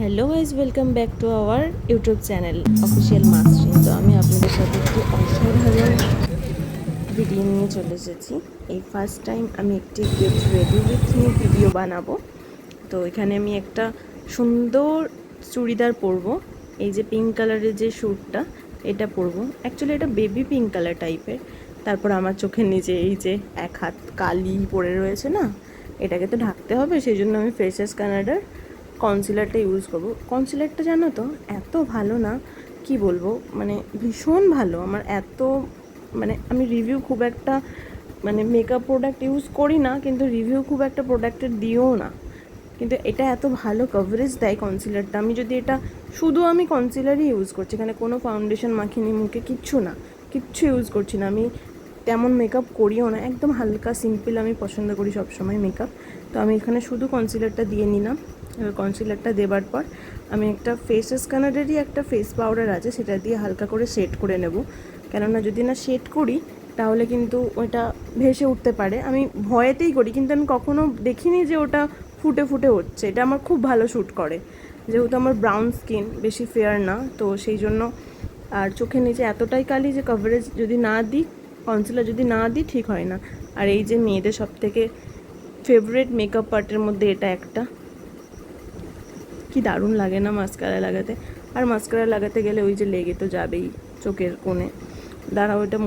Hello guys, welcome back to our YouTube channel official মাস্ট্রিন। তো আমি আপনাদের সাথে একটি অসাধারণ ভিডিও নিয়ে চলে এসেছি। এই ফার্স্ট টাইম আমি একটি get ready with me video বানাবো। তো এখানে আমি একটা সুন্দর চুড়িদার পরবো। এই যে পিঙ্ক কালারের যে স্যুটটা, এটা পরবো। অ্যাকচুয়ালি এটা বেবি পিঙ্ক কালার টাইপের। তারপর আমার চোখের নিচে এই যে এক হাত কালি পড়ে রয়েছে না, এটাকে তো ঢাকতে হবে, সেই জন্য আমি ফেসেস কানাডার কনসিলারটা ইউজ করবো। কনসিলারটা জানো তো এত ভালো না, কি বলবো, মানে ভীষণ ভালো। আমার এত মানে আমি রিভিউ খুব একটা মানে মেকআপ প্রোডাক্ট ইউজ করি না, কিন্তু রিভিউ খুব একটা প্রোডাক্টের দিও না, কিন্তু এটা এত ভালো কভারেজ দেয় কনসিলারটা। আমি যদি এটা শুধু আমি কনসিলারই ইউজ করছি, এখানে কোনো ফাউন্ডেশন মাখিনি, মুখে কিচ্ছু না, কিচ্ছু ইউজ করছি না। আমি তেমন মেকআপ করিও না, একদম হালকা সিম্পল আমি পছন্দ করি সবসময় মেকআপ। তো আমি এখানে শুধু কনসিলারটা দিয়ে নিলাম। এবার কনসিলারটা দেবার পর আমি একটা ফেসেস কানাডারই একটা ফেস পাউডার আছে, সেটা দিয়ে হালকা করে শেড করে নেব। কেননা যদি না শেড করি তাহলে কিন্তু ওটা ভেসে উঠতে পারে। আমি ভয়েতেই করি, কিন্তু আমি কখনো দেখিনি যে ওটা ফুটে ফুটে হচ্ছে। এটা আমার খুব ভালো শ্যুট করে, যেহেতু আমার ব্রাউন স্কিন, বেশি ফেয়ার না, তো সেই জন্য। আর চোখের নিচে এতটাই কালি যে কভারেজ যদি না দিই, কনসিলার যদি না দিই, ঠিক হয় না। আর এই যে মেয়েদের সবথেকে ফেভারিট মেকআপ পার্টের মধ্যে এটা একটা, কি দারুণ লাগে না মাস্কারা লাগাতে। আর মাস্কারা লাগাতে গেলে ওই যে লেগে তো যাবেই চোখের কোণে। দাঁড়াও, ওইটা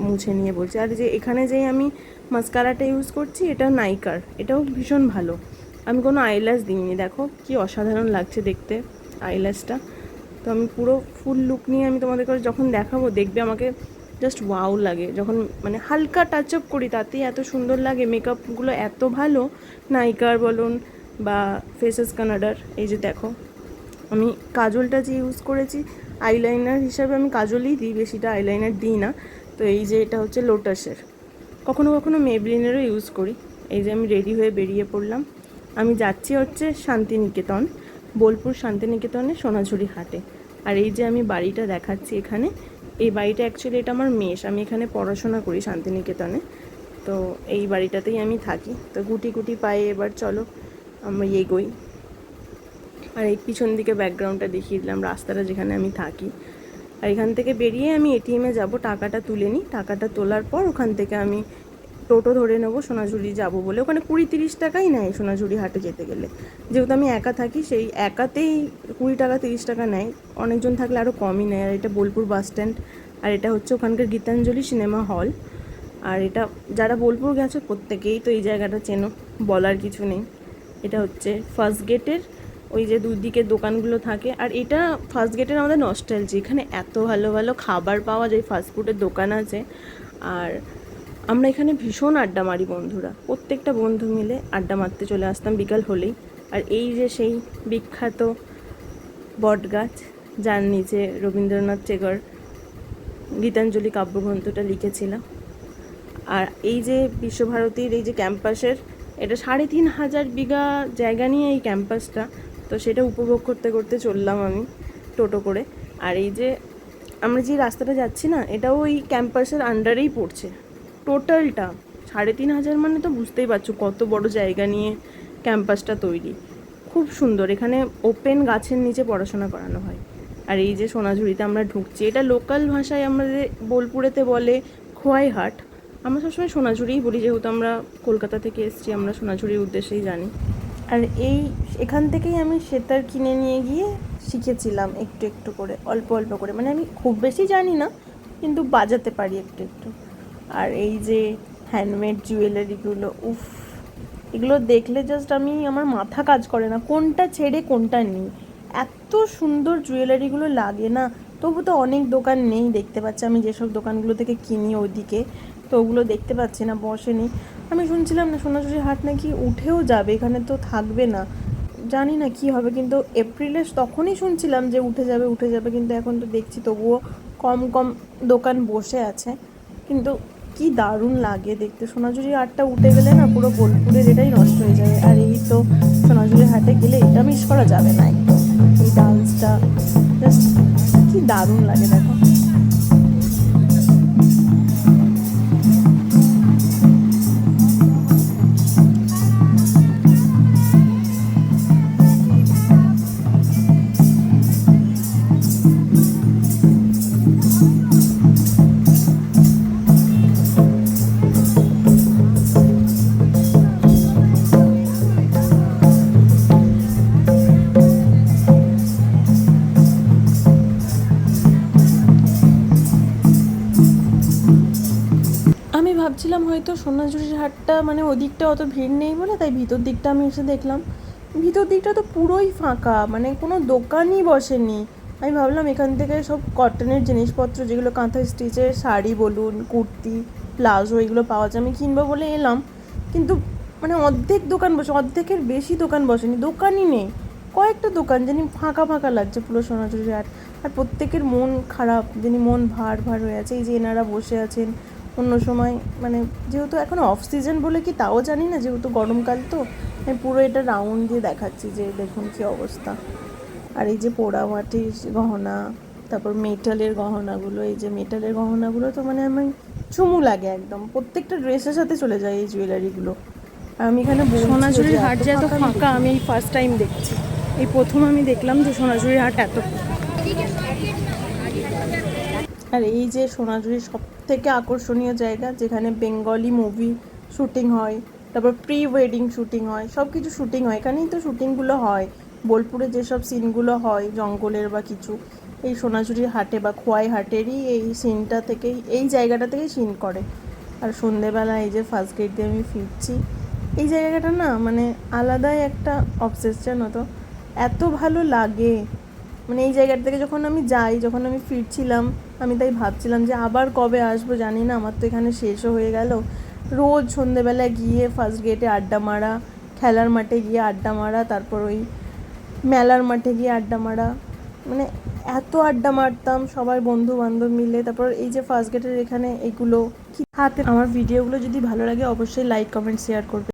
মুছে নিয়ে বলছি। আর যে এখানে যেই আমি মাস্কারাটা ইউজ করছি, এটা নাইকার, এটাও ভীষণ ভালো। আমি কোনো আইল্যাশ দিইনি, দেখো কি অসাধারণ লাগছে দেখতে আইল্যাশটা। তো আমি পুরো ফুল লুক নিয়ে আমি তোমাদের কাছে যখন দেখাবো, দেখবে আমাকে জাস্ট ওয়াও লাগে। যখন মানে হালকা টাচ আপ করি তাতেই এত সুন্দর লাগে। মেকআপগুলো এত ভালো, নাইকার বলুন বা ফেসেস কানাডার। এই যে দেখো, আমি কাজলটা যে ইউজ করেছি আইলাইনার হিসাবে, আমি কাজলই দিই, বেশিটা আইলাইনার দিই না। তো এই যে এটা হচ্ছে লোটাসের, কখনো কখনো মেবলিনেরও ইউজ করি। এই যে আমি রেডি হয়ে বেরিয়ে পড়লাম। আমি যাচ্ছি হচ্ছে শান্তিনিকেতন, বোলপুর শান্তিনিকেতনে সোনাঝুরি হাটে। আর এই যে আমি বাড়িটা দেখাচ্ছি এখানে, এই বাড়িটা অ্যাকচুয়ালি এটা আমার মেস, আমি এখানে পড়াশোনা করি শান্তিনিকেতনে। তো এই বাড়িটাতেই আমি থাকি। তো গুটি গুটি পায়ে এবার চলো আমরা এগোই। আর এই পিছন দিকে ব্যাকগ্রাউন্ডটা দেখিয়ে দিলাম, রাস্তাটা যেখানে আমি থাকি। আর এখান থেকে বেরিয়ে আমি এটিএমে যাব, টাকাটা তুলে নিই। টাকাটা তোলার পর ওখান থেকে আমি টোটো ধরে নেবো সোনাঝুরি যাব বলে। ওখানে 20-30 টাকাই নেয় সোনাঝুরি হাটে যেতে গেলে। যেহেতু আমি একা থাকি, সেই একাতেই 20 টাকা 30 টাকা নেয়, অনেকজন থাকলে আরও কমই নেয়। আর এটা বোলপুর বাস স্ট্যান্ড, আর এটা হচ্ছে ওখানকার গীতাঞ্জলি সিনেমা হল। আর এটা যারা বোলপুর গেছো প্রত্যেকেই তো এই জায়গাটা চেনো, বলার কিছু নেই। এটা হচ্ছে ফার্স্ট গেটের ওই যে দুদিকে দোকানগুলো থাকে। আর এটা ফার্স্ট গেটের আমাদের নস্টালজি, এখানে এত ভালো ভালো খাবার পাওয়া যায়, ফাস্টফুডের দোকান আছে। আর আমরা এখানে ভীষণ আড্ডা মারি বন্ধুরা, প্রত্যেকটা বন্ধু মিলে আড্ডা মারতে চলে আসতাম বিকাল হলেই। আর এই যে সেই বিখ্যাত বট গাছ, যার নিচে রবীন্দ্রনাথ টেগর গীতাঞ্জলি কাব্যগ্রন্থটা লিখেছিলাম। আর এই যে বিশ্বভারতীর এই যে ক্যাম্পাসের, এটা 3500 বিঘা জায়গা নিয়ে এই ক্যাম্পাসটা। তো সেটা উপভোগ করতে করতে চললাম আমি টোটো করে। আর এই যে আমরা যে রাস্তাটা যাচ্ছি না, এটাও ওই ক্যাম্পাসের আন্ডারেই পড়ছে টোটালটা। 3500 মানে তো বুঝতেই পারছো কত বড় জায়গা নিয়ে ক্যাম্পাসটা তৈরি। খুব সুন্দর, এখানে ওপেন গাছের নিচে পড়াশোনা করানো হয়। আর এই যে সোনাঝুরিতে আমরা ঢুকছি, এটা লোকাল ভাষায় আমাদের বোলপুরেতে বলে খোয়াইহাট। আমরা সবসময় সোনাঝুরিই বলি, যেহেতু আমরা কলকাতা থেকে এসেছি, আমরা সোনাঝুরির উদ্দেশ্যেই জানি। আর এখান থেকেই আমি সেতার কিনে নিয়ে গিয়ে শিখেছিলাম একটু একটু করে, অল্প অল্প করে। মানে আমি খুব বেশি জানি না, কিন্তু বাজাতে পারি একটু একটু। আর এই যে হ্যান্ডমেড জুয়েলারিগুলো, উফ, এগুলো দেখলে জাস্ট আমার মাথা কাজ করে না কোনটা ছেড়ে কোনটা নিই। এত সুন্দর জুয়েলারিগুলো লাগে না। তবু তো অনেক দোকান নেই, দেখতে পাচ্ছি আমি যেসব দোকানগুলো থেকে কিনি ওইদিকে, তো ওগুলো দেখতে পাচ্ছি না, বসেনি। আমি শুনছিলাম না সোনাঝুরি হাট নাকি উঠেও যাবে, এখানে তো থাকবে না, জানি না কি হবে। কিন্তু এপ্রিলে তখনই শুনছিলাম যে উঠে যাবে, কিন্তু এখন তো দেখছি তবুও কম কম দোকান বসে আছে। কিন্তু কি দারুণ লাগে দেখতে, সোনাঝুরি হাটটা উঠে গেলে না পুরো বোলপুরের এটাই নষ্ট হয়ে যাবে। আর এই তো সোনাঝুরি হাটে গেলে এটা মিস করা যাবে না একদম, এই ডান্সটা জাস্ট কি দারুণ লাগে দেখো। ভেবেছিলাম হয়তো সোনাঝুরির হাটটা মানে ওদিকটা অত ভিড় নেই বলে, তাই ভিতর দিকটা আমি এসে দেখলাম ভিতর দিকটা তো পুরোই ফাঁকা, মানে কোনো দোকানই বসেনি। আমি ভাবলাম এখান থেকে সব কটনের জিনিসপত্র, যেগুলো কাঁথা স্টিচের শাড়ি বলুন, কুর্তি, প্লাজো, এগুলো পাওয়া যায়, আমি কিনবো বলে এলাম। কিন্তু মানে অর্ধেক দোকান বসে, অর্ধেকের বেশি দোকান বসেনি, দোকানই নেই। কয়েকটা দোকান জানি ফাঁকা ফাঁকা লাগছে পুরো সোনাঝুরির হাট। আর প্রত্যেকের মন খারাপ, যিনি মন ভার ভার হয়ে আছে। এই যে এনারা বসে আছেন, অন্য সময় মানে যেহেতু এখন অফ সিজন বলে কি তাও জানি না, যেহেতু গরমকাল তো আমি পুরো এটা রাউন্ড দিয়ে দেখাচ্ছি যে দেখুন কী অবস্থা। আর এই যে পোড়ামাটির গহনা, তারপর মেটালের গহনাগুলো, এই যে মেটালের গহনাগুলো তো মানে আমি চুমু লাগে একদম, প্রত্যেকটা ড্রেসের সাথে চলে যায় এই জুয়েলারিগুলো। আর আমি এখানে সোনাঝুরির হাট যে এত ফাঁকা আমি আমি এই ফার্স্ট টাইম দেখছি। এই প্রথম আমি দেখলাম যে সোনাঝুরির হাট এত ফাঁকা। আর এই যে সোনাঝুরির সব থেকে আকর্ষণীয় জায়গা, যেখানে বেঙ্গলি মুভি শুটিং হয়, তারপর প্রি ওয়েডিং শুটিং হয়, সব কিছু শুটিং হয় এখানেই, তো শুটিংগুলো হয়। বোলপুরে যেসব সিনগুলো হয় জঙ্গলের বা কিছু, এই সোনাঝুরির হাটে বা খোয়াই হাটেরই এই সিনটা থেকেই, এই জায়গাটা থেকেই সিন করে। আর সন্ধেবেলা এই যে ফার্স্ট গেট দিয়ে আমি ফিরছি, এই জায়গাটা না মানে আলাদাই একটা অবসেস, জানো তো, এত ভালো লাগে। মানে এই জায়গাটা থেকে যখন আমি যাই, যখন আমি ফিরছিলাম, আমি তাই ভাবছিলাম যে আবার কবে আসবো জানি না, আমার তো এখানে শেষও হয়ে গেল। রোজ সন্ধেবেলা গিয়ে ফার্স্ট গেটে আড্ডা মারা, খেলার মাঠে গিয়ে আড্ডা মারা, তারপর ওই মেলার মাঠে গিয়ে আড্ডা মারা, মানে এত আড্ডা মারতাম সবাই বন্ধু বান্ধব মিলে। তারপর এই যে ফার্স্ট গেটের এখানে এইগুলো হাতে, আমার ভিডিওগুলো যদি ভালো লাগে অবশ্যই লাইক কমেন্ট শেয়ার করবে।